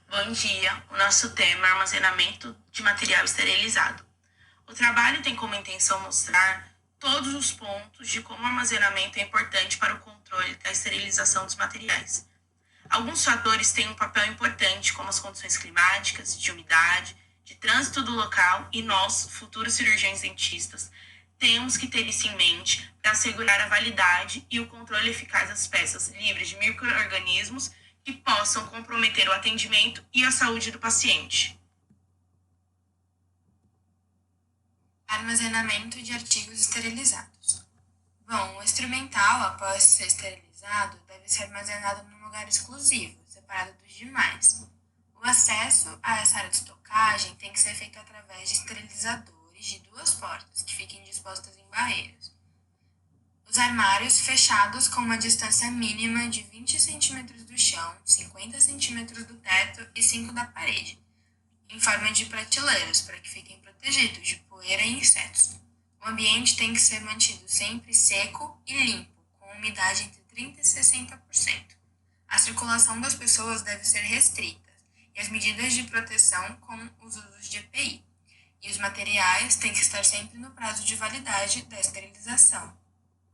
Bom dia, o nosso tema é armazenamento de material esterilizado. O trabalho tem como intenção mostrar todos os pontos de como o armazenamento é importante para o controle da esterilização dos materiais. Alguns fatores têm um papel importante, como as condições climáticas, de umidade, de trânsito do local, e nós, futuros cirurgiões dentistas, temos que ter isso em mente para assegurar a validade e o controle eficaz das peças livres de micro-organismos que possam comprometer o atendimento e a saúde do paciente. Armazenamento de artigos esterilizados. Bom, o instrumental, após ser esterilizado, deve ser armazenado num lugar exclusivo, separado dos demais. O acesso a essa área de estocagem tem que ser feito através de esterilizadores de duas portas, que fiquem dispostas em barreiras. Os armários fechados com uma distância mínima de 20 cm do chão, 50 cm do teto e 5 da parede, em forma de prateleiras, para que fiquem protegidos de poeira e insetos. O ambiente tem que ser mantido sempre seco e limpo, com umidade entre 30% e 60%. A circulação das pessoas deve ser restrita e as medidas de proteção com os usos de EPI. E os materiais têm que estar sempre no prazo de validade da esterilização.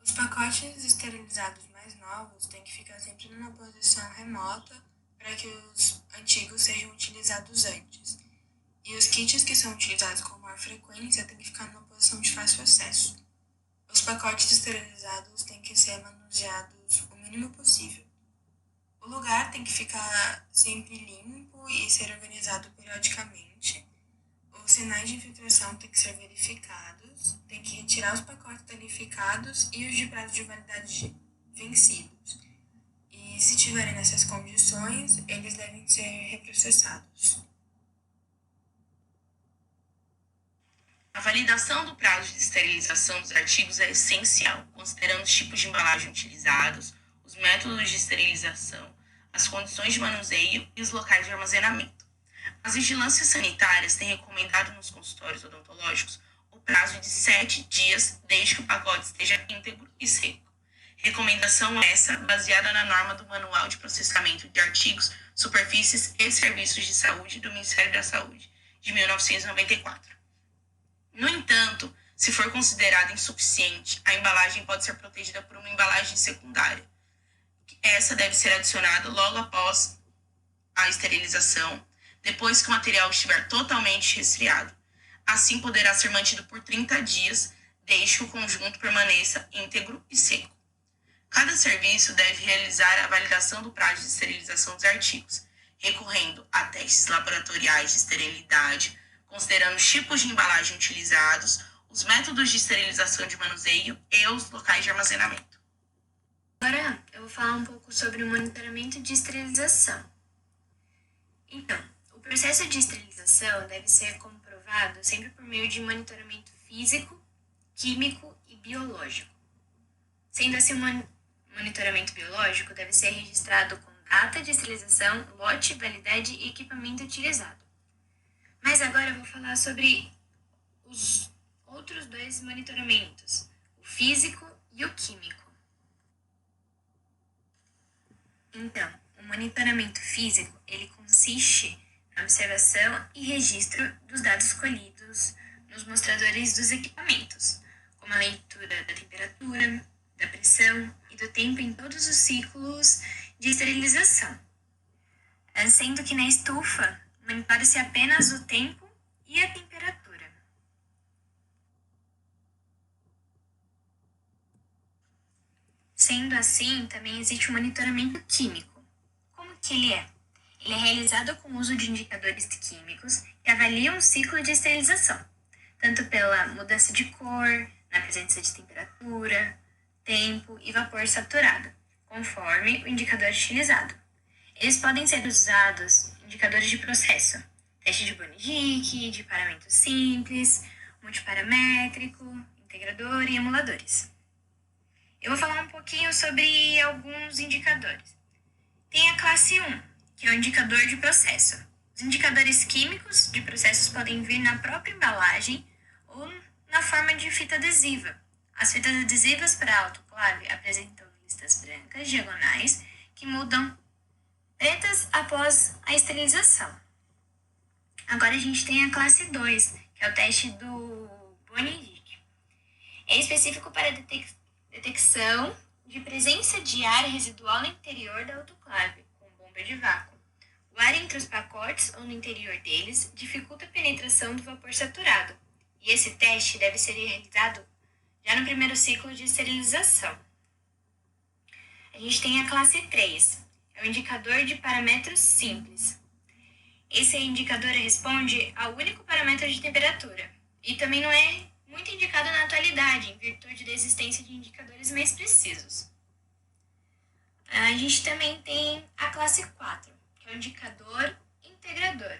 Os pacotes esterilizados mais novos têm que ficar sempre numa posição remota para que os antigos sejam utilizados antes. E os kits que são utilizados com maior frequência têm que ficar numa posição de fácil acesso. Os pacotes esterilizados têm que ser manuseados o mínimo possível. O lugar tem que ficar sempre limpo e ser organizado periodicamente. Os sinais de infiltração têm que ser verificados, tem que retirar os pacotes danificados e os de prazo de validade vencidos. E se tiverem nessas condições, eles devem ser reprocessados. A validação do prazo de esterilização dos artigos é essencial, considerando os tipos de embalagem utilizados, os métodos de esterilização, as condições de manuseio e os locais de armazenamento. As vigilâncias sanitárias têm recomendado nos consultórios odontológicos o prazo de 7 dias desde que o pacote esteja íntegro e seco. Recomendação essa baseada na norma do Manual de Processamento de Artigos, Superfícies e Serviços de Saúde do Ministério da Saúde, de 1994. No entanto, se for considerada insuficiente, a embalagem pode ser protegida por uma embalagem secundária. Essa deve ser adicionada logo após a esterilização, depois que o material estiver totalmente resfriado. Assim poderá ser mantido por 30 dias, desde que o conjunto permaneça íntegro e seco. Cada serviço deve realizar a validação do prazo de esterilização dos artigos, recorrendo a testes laboratoriais de esterilidade, considerando os tipos de embalagem utilizados, os métodos de esterilização de manuseio e os locais de armazenamento. Agora eu vou falar um pouco sobre o monitoramento de esterilização. Então, o processo de esterilização deve ser comprovado sempre por meio de monitoramento físico, químico e biológico. Sendo assim, o monitoramento biológico deve ser registrado com data de esterilização, lote, validade e equipamento utilizado. Mas agora eu vou falar sobre os outros dois monitoramentos, o físico e o químico. Então, o monitoramento físico, ele consiste na observação e registro dos dados colhidos nos mostradores dos equipamentos, como a leitura da temperatura, da pressão e do tempo em todos os ciclos de esterilização. Sendo que na estufa, monitora-se apenas o tempo e a temperatura. Sendo assim, também existe o monitoramento químico. Como que ele é? Ele é realizado com o uso de indicadores químicos que avaliam o ciclo de esterilização, tanto pela mudança de cor, na presença de temperatura, tempo e vapor saturado, conforme o indicador utilizado. Eles podem ser usados indicadores de processo, teste de Bonidic, de paramento simples, multiparamétrico, integrador e emuladores. Eu vou falar um pouquinho sobre alguns indicadores. Tem a classe 1, que é o indicador de processo. Os indicadores químicos de processos podem vir na própria embalagem ou na forma de fita adesiva. As fitas adesivas para autoclave apresentam listas brancas diagonais que mudam pretas após a esterilização. Agora a gente tem a classe 2, que é o teste do Bonney-Dick. É específico para detecção de presença de ar residual no interior da autoclave, com bomba de vácuo. O ar entre os pacotes ou no interior deles dificulta a penetração do vapor saturado, e esse teste deve ser realizado já no primeiro ciclo de esterilização. A gente tem a classe 3, é o indicador de parâmetros simples. Esse indicador responde ao único parâmetro de temperatura, e também não é muito indicado na atualidade, em virtude da existência de indicadores mais precisos. A gente também tem a classe 4, que é o indicador integrador.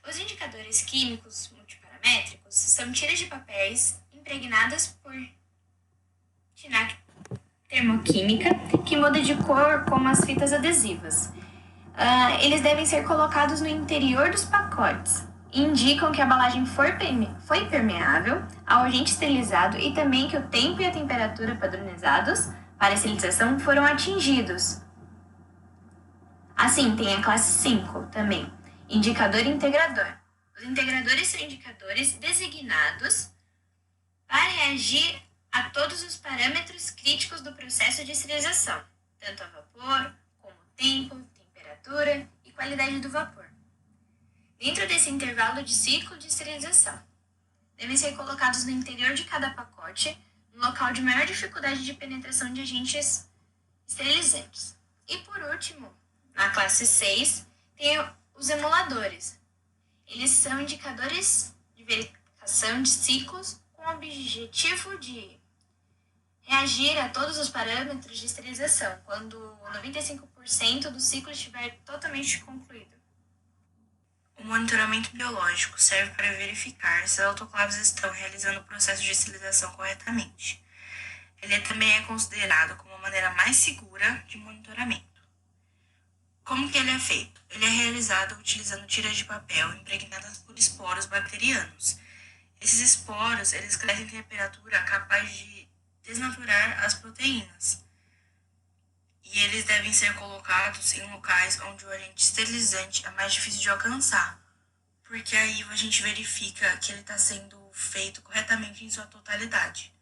Os indicadores químicos multiparamétricos são tiras de papéis impregnadas por tinta termoquímica que muda de cor como as fitas adesivas. Eles devem ser colocados no interior dos pacotes. Indicam que a embalagem foi permeável ao agente esterilizado e também que o tempo e a temperatura padronizados para a esterilização foram atingidos. Assim, tem a classe 5 também, indicador integrador. Os integradores são indicadores designados para reagir a todos os parâmetros críticos do processo de esterilização, tanto a vapor, como tempo, temperatura e qualidade do vapor. Dentro desse intervalo de ciclo de esterilização, devem ser colocados no interior de cada pacote, no local de maior dificuldade de penetração de agentes esterilizantes. E por último, na classe 6, tem os emuladores. Eles são indicadores de verificação de ciclos com o objetivo de reagir a todos os parâmetros de esterilização, quando 95% do ciclo estiver totalmente concluído. O monitoramento biológico serve para verificar se as autoclaves estão realizando o processo de esterilização corretamente. Ele também é considerado como a maneira mais segura de monitoramento. Como que ele é feito? Ele é realizado utilizando tiras de papel impregnadas por esporos bacterianos. Esses esporos, eles crescem em temperatura capaz de desnaturar as proteínas. E eles devem ser colocados em locais onde o agente esterilizante é mais difícil de alcançar, porque aí a gente verifica que ele está sendo feito corretamente em sua totalidade.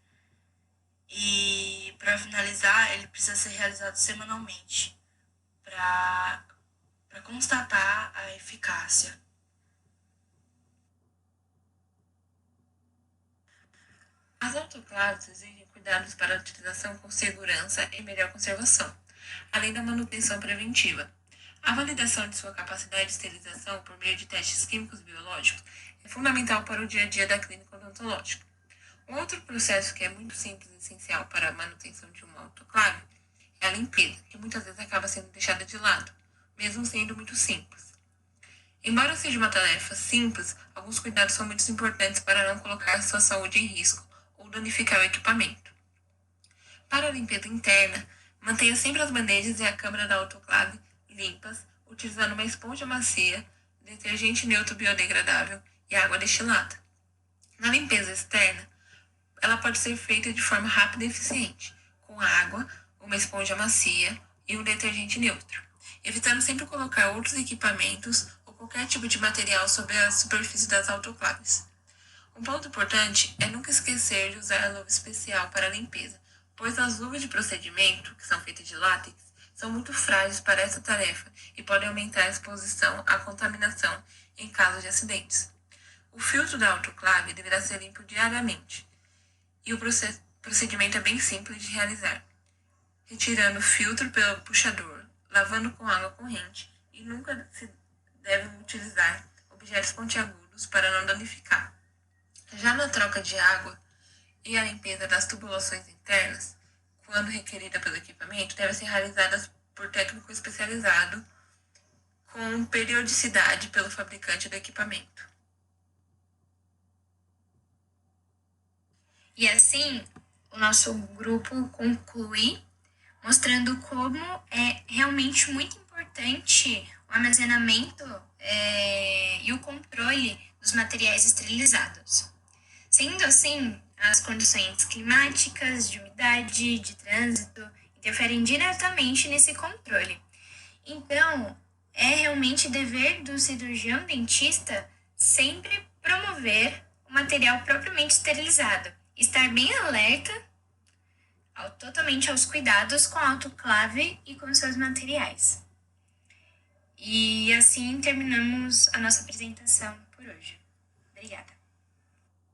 E para finalizar, ele precisa ser realizado semanalmente para constatar a eficácia. As autoclaves exigem cuidados para a utilização com segurança e melhor conservação, além da manutenção preventiva. A validação de sua capacidade de esterilização por meio de testes químicos e biológicos é fundamental para o dia a dia da clínica odontológica. Um outro processo que é muito simples e essencial para a manutenção de uma autoclave é a limpeza, que muitas vezes acaba sendo deixada de lado, mesmo sendo muito simples. Embora seja uma tarefa simples, alguns cuidados são muito importantes para não colocar sua saúde em risco ou danificar o equipamento. Para a limpeza interna, mantenha sempre as bandejas e a câmara da autoclave limpas, utilizando uma esponja macia, detergente neutro biodegradável e água destilada. Na limpeza externa, ela pode ser feita de forma rápida e eficiente, com água, uma esponja macia e um detergente neutro, evitando sempre colocar outros equipamentos ou qualquer tipo de material sobre a superfície das autoclaves. Um ponto importante é nunca esquecer de usar a luva especial para a limpeza, pois as luvas de procedimento, que são feitas de látex, são muito frágeis para essa tarefa e podem aumentar a exposição à contaminação em caso de acidentes. O filtro da autoclave deverá ser limpo diariamente e o procedimento é bem simples de realizar, retirando o filtro pelo puxador, lavando com água corrente e nunca se deve utilizar objetos pontiagudos para não danificar. Já na troca de água e a limpeza das tubulações internas, quando requerida pelo equipamento, devem ser realizadas por técnico especializado com periodicidade pelo fabricante do equipamento. E assim, o nosso grupo conclui mostrando como é realmente muito importante o armazenamento e o controle dos materiais esterilizados. Sendo assim, as condições climáticas, de umidade, de trânsito, interferem diretamente nesse controle. Então, é realmente dever do cirurgião dentista sempre promover o material propriamente esterilizado, estar bem alerta totalmente aos cuidados com a autoclave e com seus materiais. E assim terminamos a nossa apresentação por hoje. Obrigada.